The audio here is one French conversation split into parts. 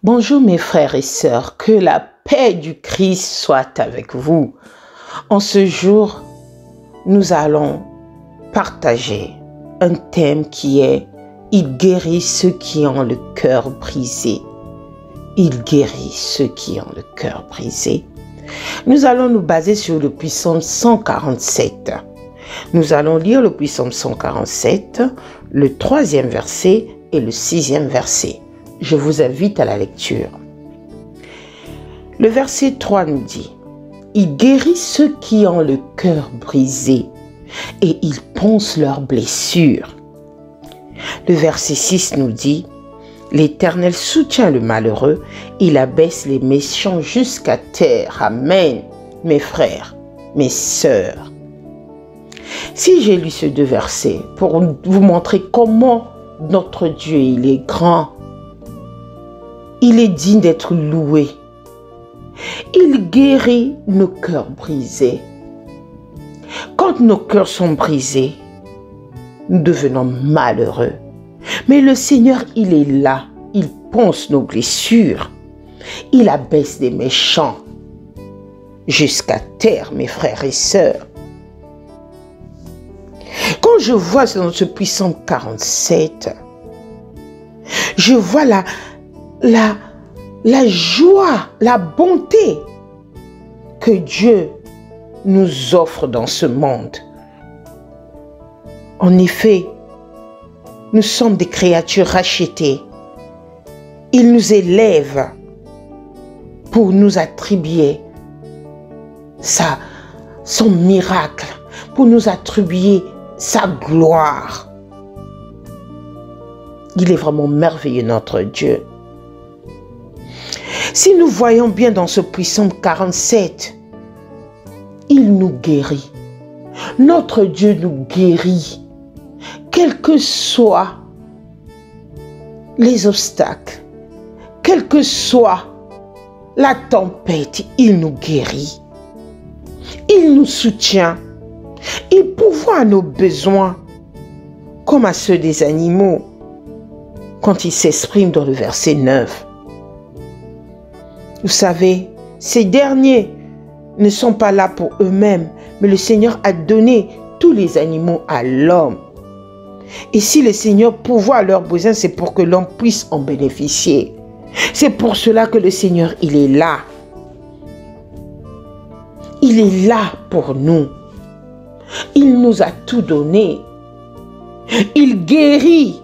Bonjour mes frères et sœurs, que la paix du Christ soit avec vous. En ce jour, nous allons partager un thème qui est « Il guérit ceux qui ont le cœur brisé ». Il guérit ceux qui ont le cœur brisé. Nous allons nous baser sur le psaume 147. Nous allons lire le psaume 147, le 3e verset et le 6e verset. Je vous invite à la lecture. Le verset 3 nous dit « Il guérit ceux qui ont le cœur brisé et il ponce leurs blessures. » Le verset 6 nous dit « L'Éternel soutient le malheureux, il abaisse les méchants jusqu'à terre. » Amen, mes frères, mes sœurs. Si j'ai lu ces deux versets pour vous montrer comment notre Dieu, il est grand, il est digne d'être loué. Il guérit nos cœurs brisés. Quand nos cœurs sont brisés, nous devenons malheureux. Mais le Seigneur, il est là. Il ponce nos blessures. Il abaisse les méchants jusqu'à terre, mes frères et sœurs. Quand je vois dans ce psaume 47, je vois la joie, la bonté que Dieu nous offre dans ce monde. En effet, nous sommes des créatures rachetées. Il nous élève pour nous attribuer son miracle, pour nous attribuer sa gloire. Il est vraiment merveilleux, notre Dieu. Si nous voyons bien dans ce psaume 47, il nous guérit. Notre Dieu nous guérit. Quels que soient les obstacles, quelle que soit la tempête, il nous guérit. Il nous soutient. Il pourvoit à nos besoins, comme à ceux des animaux, quand il s'exprime dans le verset 9. Vous savez, ces derniers ne sont pas là pour eux-mêmes, mais le Seigneur a donné tous les animaux à l'homme. Et si le Seigneur pourvoit à leurs besoins, c'est pour que l'homme puisse en bénéficier. C'est pour cela que le Seigneur, il est là. Il est là pour nous. Il nous a tout donné. Il guérit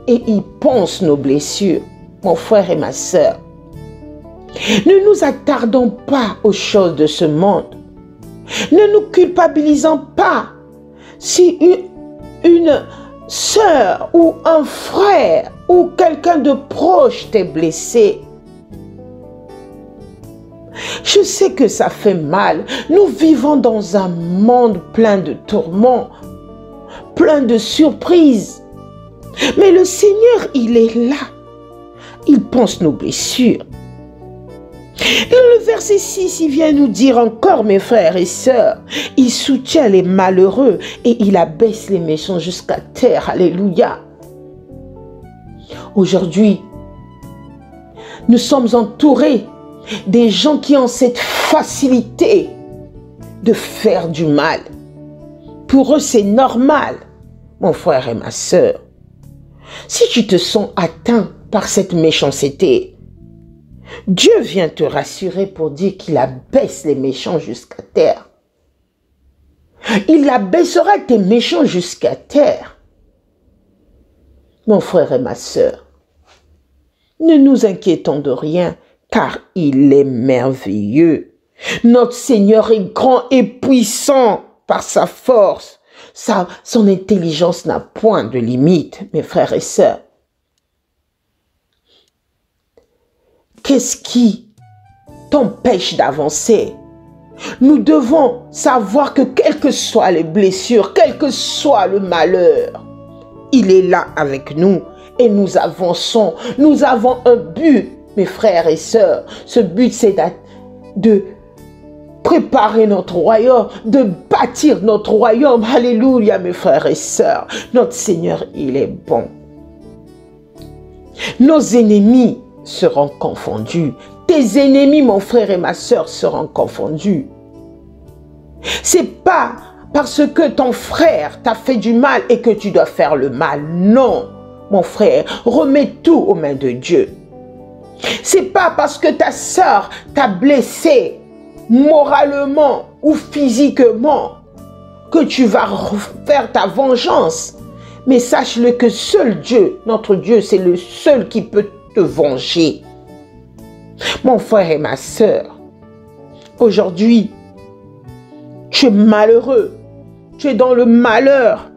et il ponce nos blessures. Mon frère et ma sœur, ne nous attardons pas aux choses de ce monde. Ne nous culpabilisons pas si une sœur ou un frère ou quelqu'un de proche t'est blessé. Je sais que ça fait mal. Nous vivons dans un monde plein de tourments, plein de surprises. Mais le Seigneur, il est là. Il ponce nos blessures. Et le verset 6, il vient nous dire encore, mes frères et sœurs, il soutient les malheureux et il abaisse les méchants jusqu'à terre. Alléluia. Aujourd'hui, nous sommes entourés des gens qui ont cette facilité de faire du mal. Pour eux, c'est normal, mon frère et ma sœur. Si tu te sens atteint par cette méchanceté, Dieu vient te rassurer pour dire qu'il abaisse les méchants jusqu'à terre. Il abaissera tes méchants jusqu'à terre. Mon frère et ma sœur, ne nous inquiétons de rien, car il est merveilleux. Notre Seigneur est grand et puissant par sa force. Son intelligence n'a point de limite, mes frères et sœurs. Qu'est-ce qui t'empêche d'avancer? Nous devons savoir que quelles que soient les blessures, quel que soit le malheur, il est là avec nous et nous avançons. Nous avons un but, mes frères et sœurs. Ce but, c'est de préparer notre royaume, de bâtir notre royaume. Alléluia, mes frères et sœurs. Notre Seigneur, il est bon. Nos ennemis seront confondus. Tes ennemis, mon frère et ma sœur, seront confondus. C'est pas parce que ton frère t'a fait du mal et que tu dois faire le mal. Non, mon frère, remets tout aux mains de Dieu. C'est pas parce que ta sœur t'a blessé moralement ou physiquement que tu vas faire ta vengeance. Mais sache-le que seul Dieu, notre Dieu, c'est le seul qui peut te venger. Mon frère et ma sœur, aujourd'hui, tu es malheureux, tu es dans le malheur.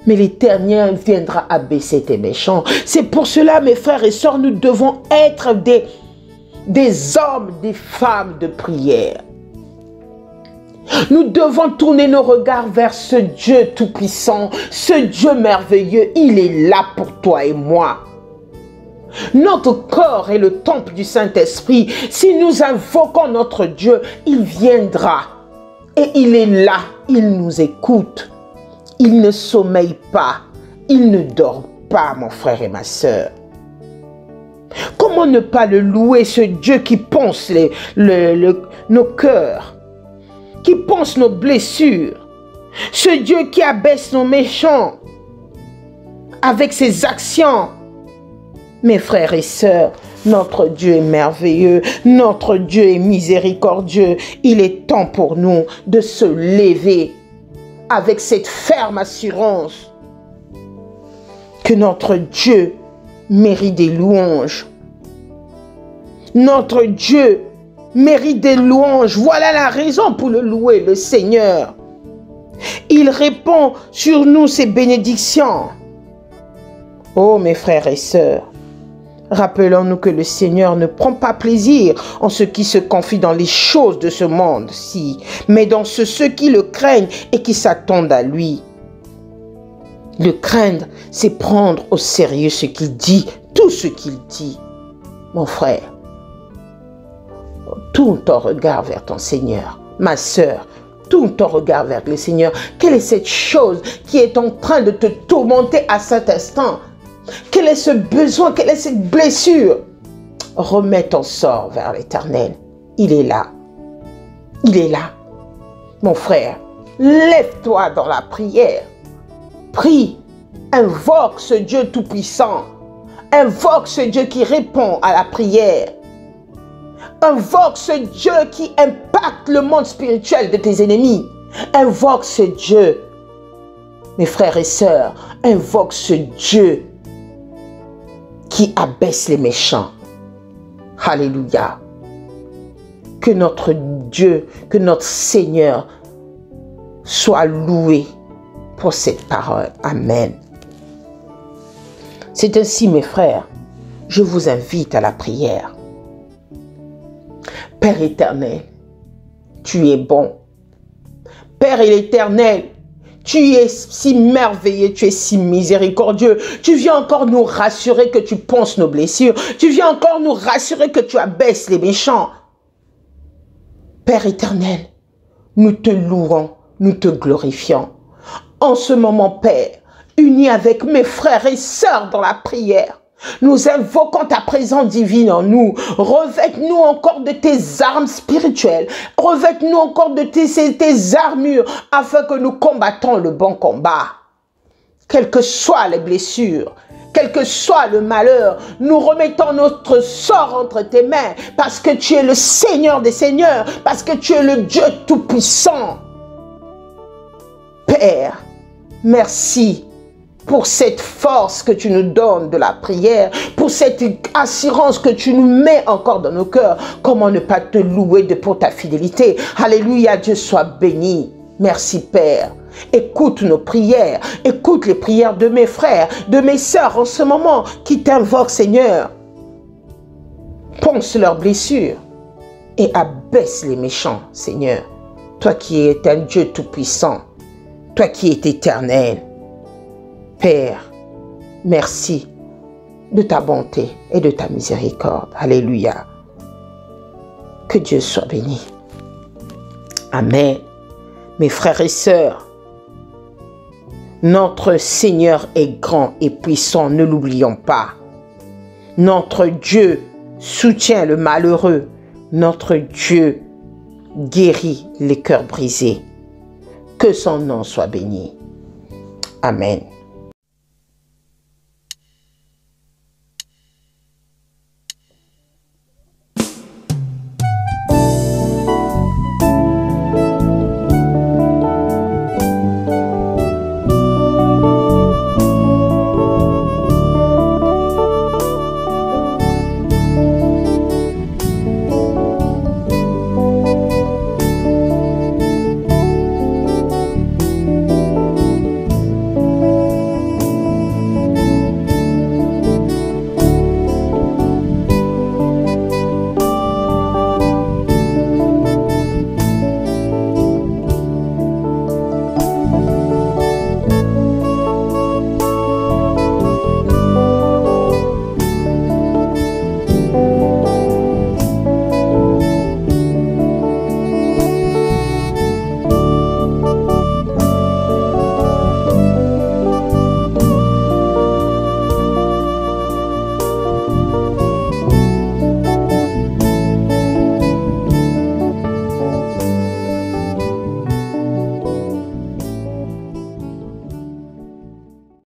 Mais l'Éternel viendra abaisser tes méchants. C'est pour cela, mes frères et sœurs, nous devons être des hommes, des femmes de prière. Nous devons tourner nos regards vers ce Dieu tout-puissant, ce Dieu merveilleux. Il est là pour toi et moi. Notre corps est le temple du Saint-Esprit. Si nous invoquons notre Dieu, il viendra. Et il est là, il nous écoute. Il ne sommeille pas, il ne dort pas, mon frère et ma sœur. Comment ne pas le louer, ce Dieu qui ponce nos cœurs, qui ponce nos blessures, ce Dieu qui abaisse nos méchants avec ses actions. Mes frères et sœurs, notre Dieu est merveilleux, notre Dieu est miséricordieux. Il est temps pour nous de se lever avec cette ferme assurance que notre Dieu mérite des louanges. Notre Dieu mérite des louanges. Voilà la raison pour le louer, le Seigneur. Il répand sur nous ses bénédictions. Oh, mes frères et sœurs, rappelons-nous que le Seigneur ne prend pas plaisir en ceux qui se confient dans les choses de ce monde-ci, mais dans ceux qui le craignent et qui s'attendent à lui. Le craindre, c'est prendre au sérieux ce qu'il dit, tout ce qu'il dit. Mon frère, tourne ton regard vers ton Seigneur. Ma sœur, tourne ton regard vers le Seigneur. Quelle est cette chose qui est en train de te tourmenter à cet instant? Quel est ce besoin? Quelle est cette blessure? Remets ton sort vers l'Éternel. Il est là. Il est là. Mon frère, lève-toi dans la prière. Prie. Invoque ce Dieu tout-puissant. Invoque ce Dieu qui répond à la prière. Invoque ce Dieu qui impacte le monde spirituel de tes ennemis. Invoque ce Dieu. Mes frères et sœurs, invoque ce Dieu qui abaisse les méchants. Alléluia. Que notre Dieu, que notre Seigneur soit loué pour cette parole. Amen. C'est ainsi, mes frères, je vous invite à la prière. Père éternel, tu es bon. Père éternel, tu es si merveilleux, tu es si miséricordieux. Tu viens encore nous rassurer que tu ponces nos blessures. Tu viens encore nous rassurer que tu abaisses les méchants. Père éternel, nous te louons, nous te glorifions. En ce moment, Père, unis avec mes frères et sœurs dans la prière, nous invoquons ta présence divine en nous. Revête-nous encore de tes armes spirituelles. Revête-nous encore de tes armures afin que nous combattons le bon combat. Quelles que soient les blessures, quel que soit le malheur, nous remettons notre sort entre tes mains parce que tu es le Seigneur des Seigneurs, parce que tu es le Dieu Tout-Puissant. Père, merci pour cette force que tu nous donnes de la prière, pour cette assurance que tu nous mets encore dans nos cœurs. Comment ne pas te louer pour ta fidélité? Alléluia, Dieu soit béni. Merci Père. Écoute nos prières, écoute les prières de mes frères, de mes sœurs en ce moment qui t'invoquent, Seigneur. Ponce leurs blessures et abaisse les méchants, Seigneur. Toi qui es un Dieu tout-puissant, toi qui es éternel. Père, merci de ta bonté et de ta miséricorde. Alléluia. Que Dieu soit béni. Amen. Mes frères et sœurs, notre Seigneur est grand et puissant, ne l'oublions pas. Notre Dieu soutient le malheureux. Notre Dieu guérit les cœurs brisés. Que son nom soit béni. Amen.